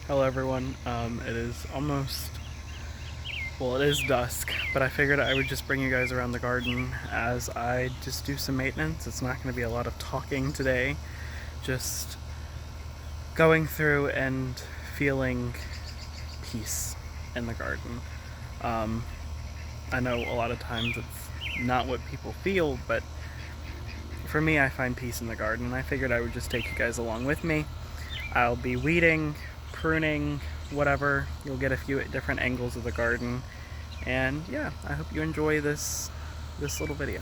Hello everyone. It is almost, well, it is dusk, but I figured I would just bring you guys around the garden as I just do some maintenance. It's not going to be a lot of talking today, just going through and feeling peace in the garden. Um, I know a lot of times it's not what people feel, but for me, I find peace in the garden, and I figured I would just take you guys along with me. I'll be weeding, pruning, whatever. You'll get a few different angles of the garden. And yeah, I hope you enjoy this little video.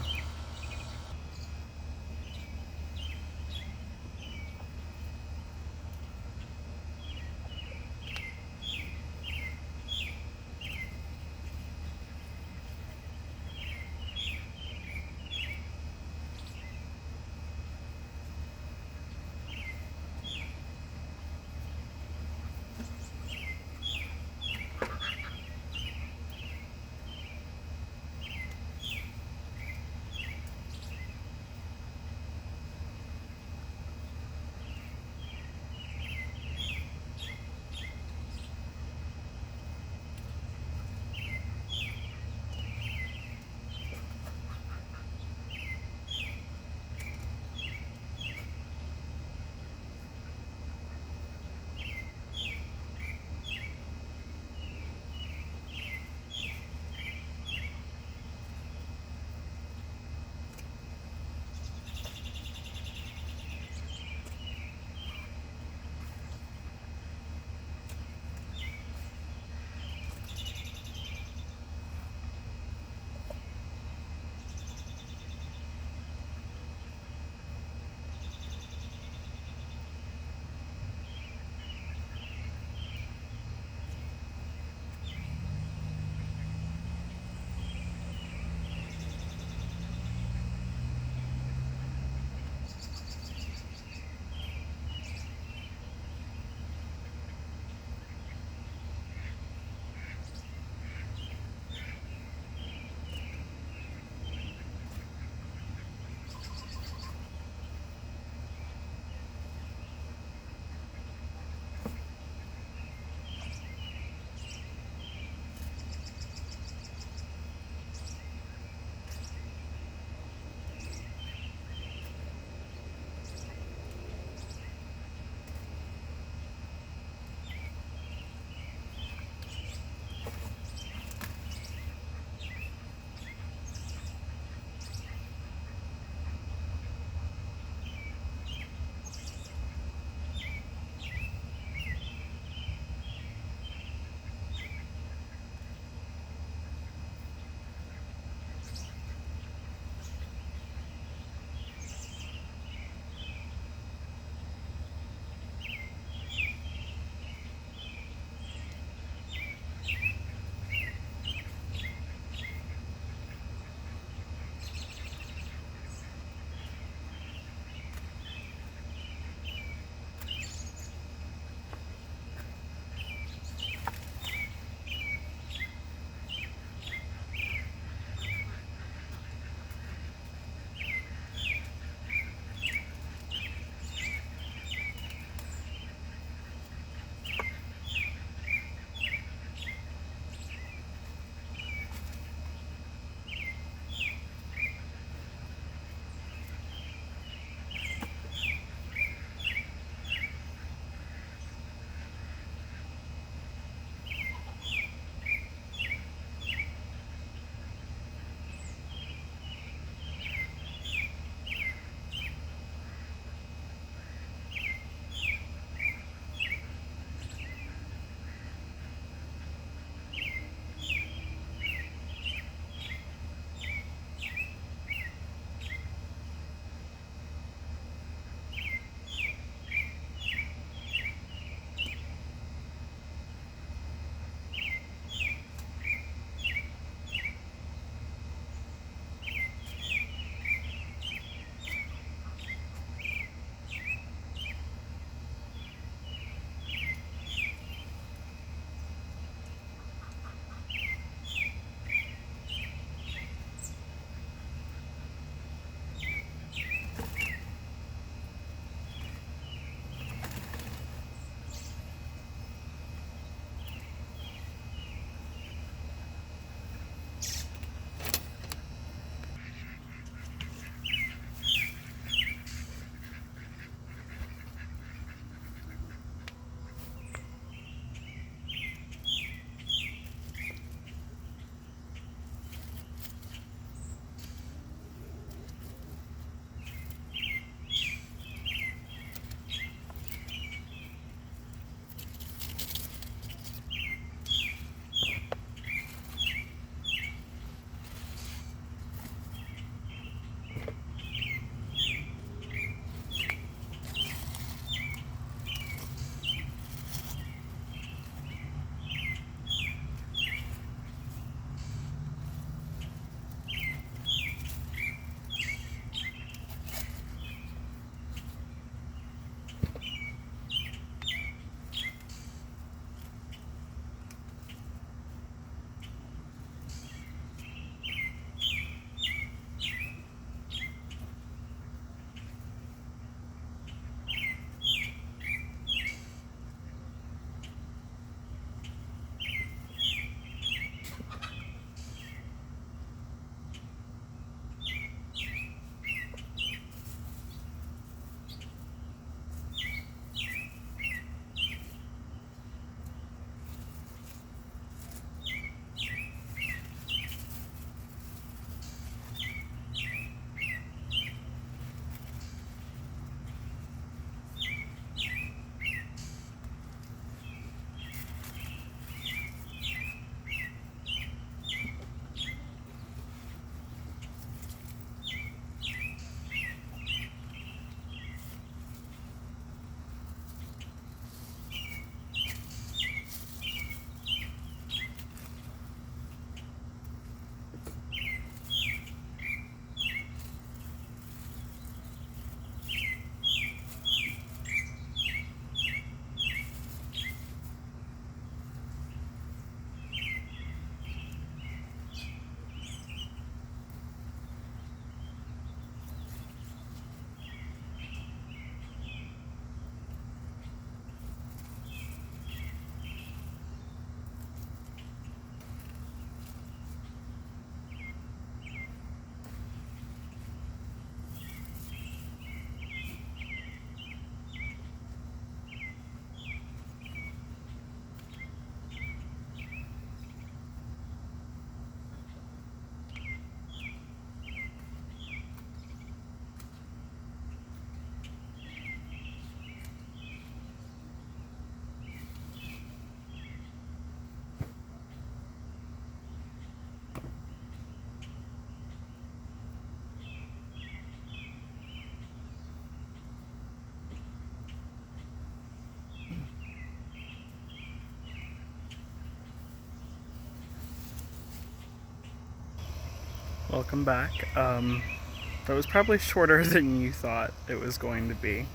welcome back. That was probably shorter than you thought it was going to be,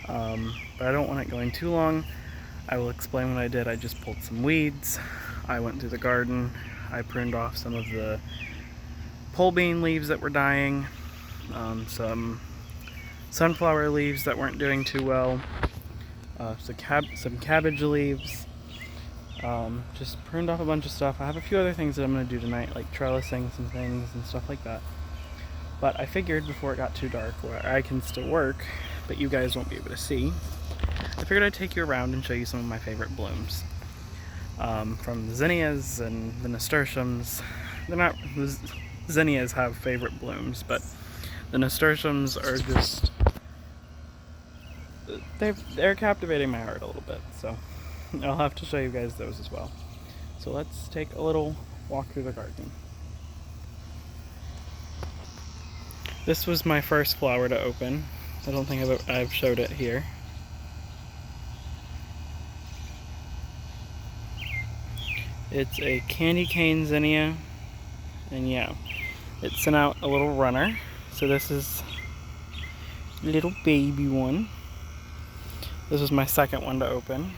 but I don't want it going too long. I will explain what I did. I just pulled some weeds, I went through the garden, I pruned off some of the pole bean leaves that were dying, some sunflower leaves that weren't doing too well, some cabbage leaves. Just pruned off a bunch of stuff. I have a few other things that I'm going to do tonight, like trellising some things and stuff like that. But I figured before it got too dark, where I can still work, but you guys won't be able to see, I figured I'd take you around and show you some of my favorite blooms. From the zinnias and the nasturtiums. The zinnias have favorite blooms, but the nasturtiums are just... they're captivating my heart a little bit, so I'll have to show you guys those as well. So let's take a little walk through the garden. This was my first flower to open. I don't think I've showed it here. It's a candy cane zinnia, and yeah, it sent out a little runner. So this is a little baby one. This was my second one to open.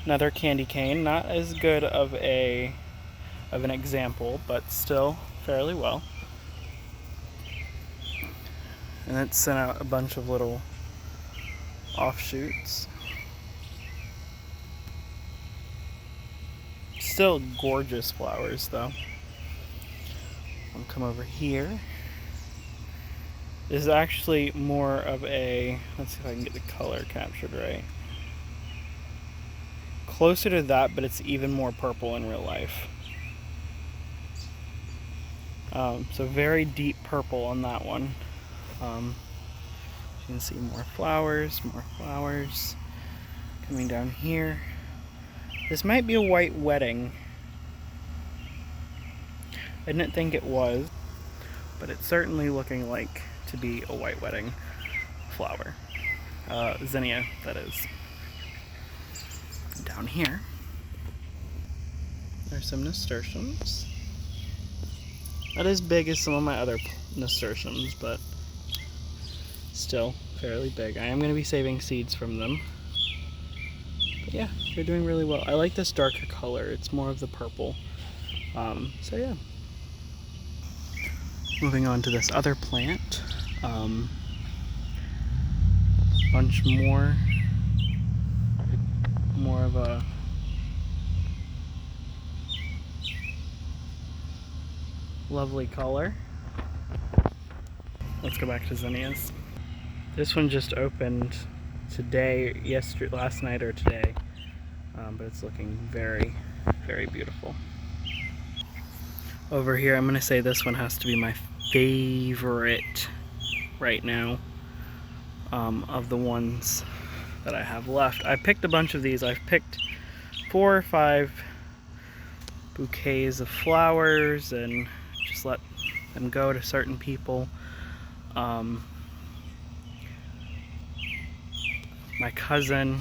Another candy cane, not as good of an example, but still fairly well. And it sent out a bunch of little offshoots. Still gorgeous flowers though. I'll come over here. This is actually more of a, let's see if I can get the color captured right. Closer to that, but it's even more purple in real life. So very deep purple on that one. You can see more flowers coming down here. This might be a white wedding. I didn't think it was, but it's certainly looking like to be a white wedding flower. Zinnia, that is. Down here, there's some nasturtiums. Not as big as some of my other nasturtiums, but still fairly big. I am going to be saving seeds from them. But yeah, they're doing really well. I like this darker color. It's more of the purple. So yeah. Moving on to this other plant. Bunch more of a lovely color. Let's go back to zinnias. This one just opened today, last night or today, but it's looking very, very beautiful. Over here, I'm gonna say this one has to be my favorite right now, of the ones that I have left. I picked a bunch of these. I've picked 4 or 5 bouquets of flowers and just let them go to certain people. My cousin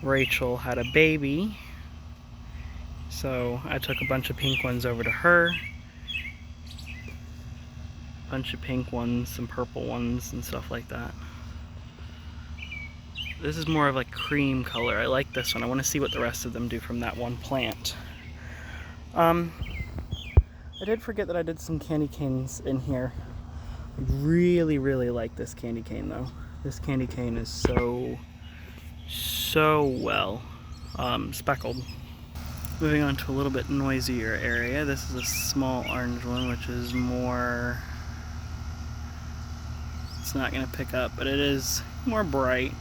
Rachel had a baby, so I took a bunch of pink ones over to her. A bunch of pink ones, some purple ones and stuff like that. This is more of like cream color. I like this one. I want to see what the rest of them do from that one plant. I did forget that I did some candy canes in here. I really, really like this candy cane though. This candy cane is so well speckled. Moving on to a little bit noisier area. This is a small orange one, which is more... It's not going to pick up, but it is more bright.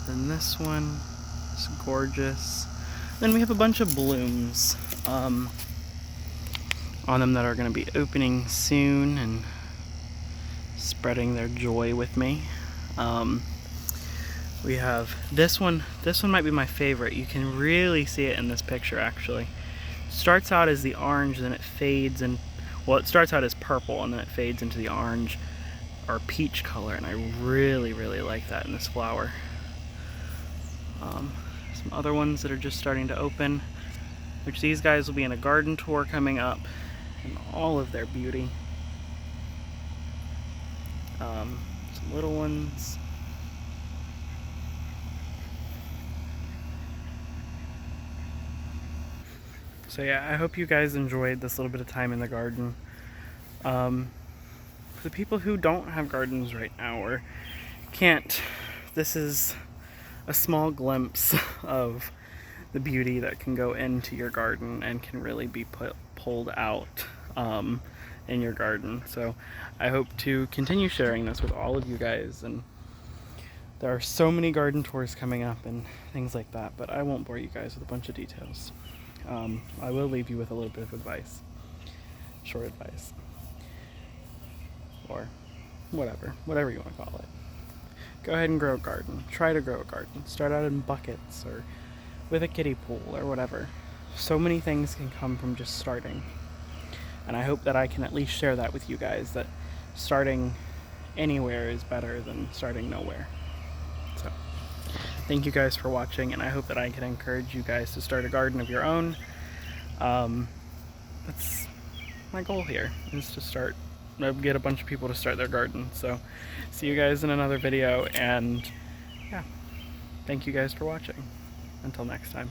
Then this one is gorgeous. Then we have a bunch of blooms on them that are going to be opening soon and spreading their joy with me. We have this one. This one might be my favorite. You can really see it in this picture actually. It starts out as the orange, then it fades, and well, it starts out as purple and then it fades into the orange or peach color, and I really, really like that in this flower. Some other ones that are just starting to open, which these guys will be in a garden tour coming up in all of their beauty. Some little ones. So yeah, I hope you guys enjoyed this little bit of time in the garden. For the people who don't have gardens right now or can't, this is a small glimpse of the beauty that can go into your garden and can really be pulled out in your garden. So I hope to continue sharing this with all of you guys, and there are so many garden tours coming up and things like that, but I won't bore you guys with a bunch of details. I will leave you with a little bit of advice, short advice, or whatever you want to call it. Go ahead and grow a garden. Try to grow a garden. Start out in buckets or with a kiddie pool or whatever. So many things can come from just starting. And I hope that I can at least share that with you guys, that starting anywhere is better than starting nowhere. So, thank you guys for watching, and I hope that I can encourage you guys to start a garden of your own. That's my goal here, is to get a bunch of people to start their garden. So, see you guys in another video, and yeah, thank you guys for watching. Until next time.